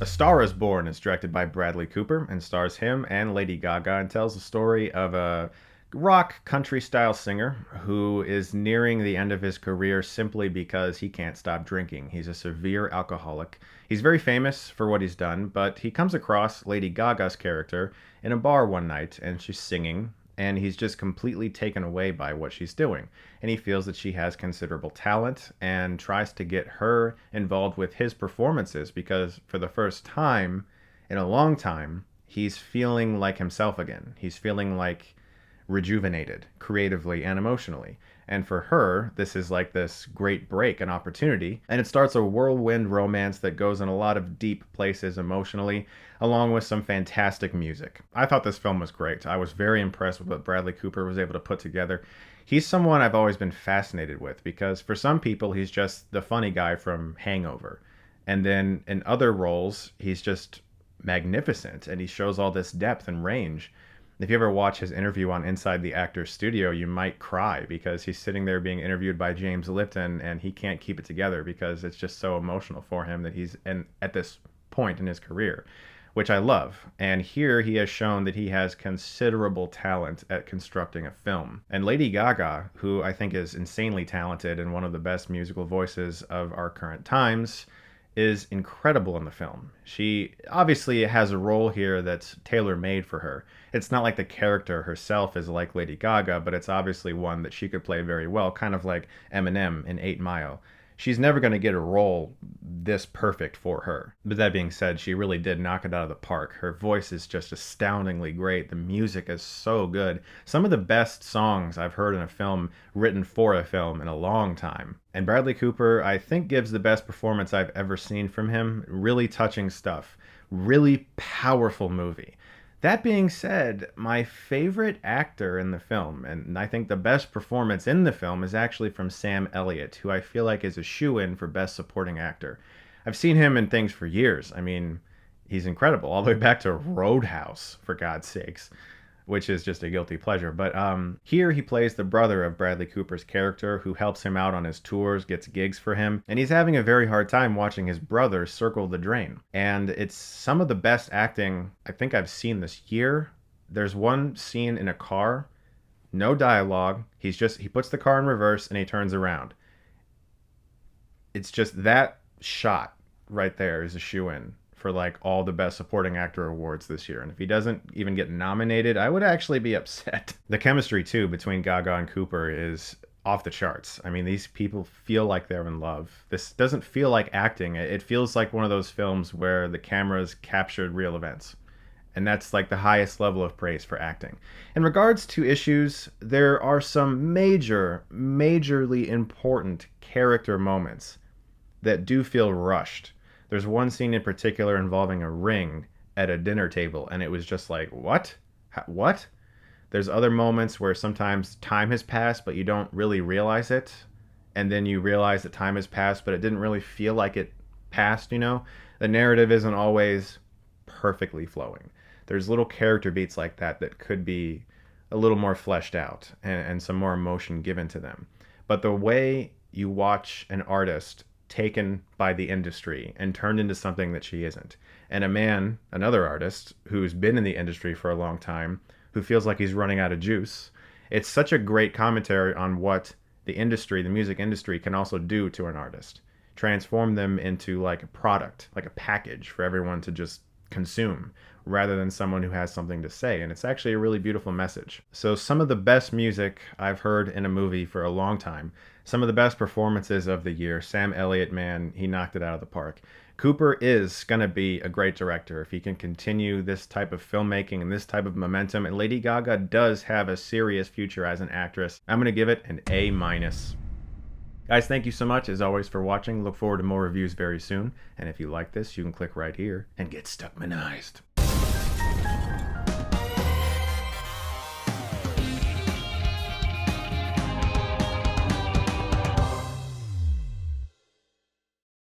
A Star is Born is directed by Bradley Cooper and stars him and Lady Gaga and tells the story of a rock country style singer who is nearing the end of his career simply because he can't stop drinking. He's a severe alcoholic. He's very famous for what he's done, but he comes across Lady Gaga's character in a bar one night and she's singing and he's just completely taken away by what she's doing. And he feels that she has considerable talent and tries to get her involved with his performances because for the first time in a long time, he's feeling like himself again. He's feeling like rejuvenated creatively and emotionally. And for her, this is like this great break, an opportunity. And it starts a whirlwind romance that goes in a lot of deep places emotionally, along with some fantastic music. I thought this film was great. I was very impressed with what Bradley Cooper was able to put together. He's someone I've always been fascinated with because for some people, he's just the funny guy from Hangover. And then in other roles, he's just magnificent and he shows all this depth and range. If you ever watch his interview on Inside the Actor's Studio, you might cry because he's sitting there being interviewed by James Lipton and he can't keep it together because it's just so emotional for him that he's at this point in his career, which I love. And here he has shown that he has considerable talent at constructing a film. And Lady Gaga, who I think is insanely talented and one of the best musical voices of our current times, is incredible in the film. She obviously has a role here that's tailor-made for her. It's not like the character herself is like Lady Gaga, but it's obviously one that she could play very well, kind of like Eminem in 8 Mile. She's never going to get a role this perfect for her. But that being said, she really did knock it out of the park. Her voice is just astoundingly great. The music is so good. Some of the best songs I've heard in a film written for a film in a long time. And Bradley Cooper, I think, gives the best performance I've ever seen from him. Really touching stuff. Really powerful movie. That being said, my favorite actor in the film, and I think the best performance in the film, is actually from Sam Elliott, who I feel like is a shoo-in for Best Supporting Actor. I've seen him in things for years. I mean, he's incredible, all the way back to Roadhouse, for God's sakes, which is just a guilty pleasure. But here he plays the brother of Bradley Cooper's character who helps him out on his tours, gets gigs for him, and he's having a very hard time watching his brother circle the drain. And it's some of the best acting I think I've seen this year. There's one scene in a car, no dialogue. He puts the car in reverse and he turns around. It's just that shot right there is a shoe-in for like all the Best Supporting Actor awards this year. And if he doesn't even get nominated, I would actually be upset. The chemistry too between Gaga and Cooper is off the charts. I mean, these people feel like they're in love. This doesn't feel like acting. It feels like one of those films where the cameras captured real events. And that's like the highest level of praise for acting. In regards to issues, there are some majorly important character moments that do feel rushed. There's one scene in particular involving a ring at a dinner table, and it was just like, what? What? There's other moments where sometimes time has passed, but you don't really realize it. And then you realize that time has passed, but it didn't really feel like it passed, you know? The narrative isn't always perfectly flowing. There's little character beats like that that could be a little more fleshed out and some more emotion given to them. But the way you watch an artist taken by the industry and turned into something that she isn't. And another artist who's been in the industry for a long time, who feels like he's running out of juice. It's such a great commentary on what the music industry can also do to an artist. Transform them into like a product, like a package for everyone to just consume, rather than someone who has something to say. And it's actually a really beautiful message. So some of the best music I've heard in a movie for a long time. Some of the best performances of the year. Sam Elliott, man, he knocked it out of the park. Cooper is going to be a great director if he can continue this type of filmmaking and this type of momentum. And Lady Gaga does have a serious future as an actress. I'm going to give it an A-. Guys, thank you so much, as always, for watching. Look forward to more reviews very soon. And if you like this, you can click right here and get Stuckmanized.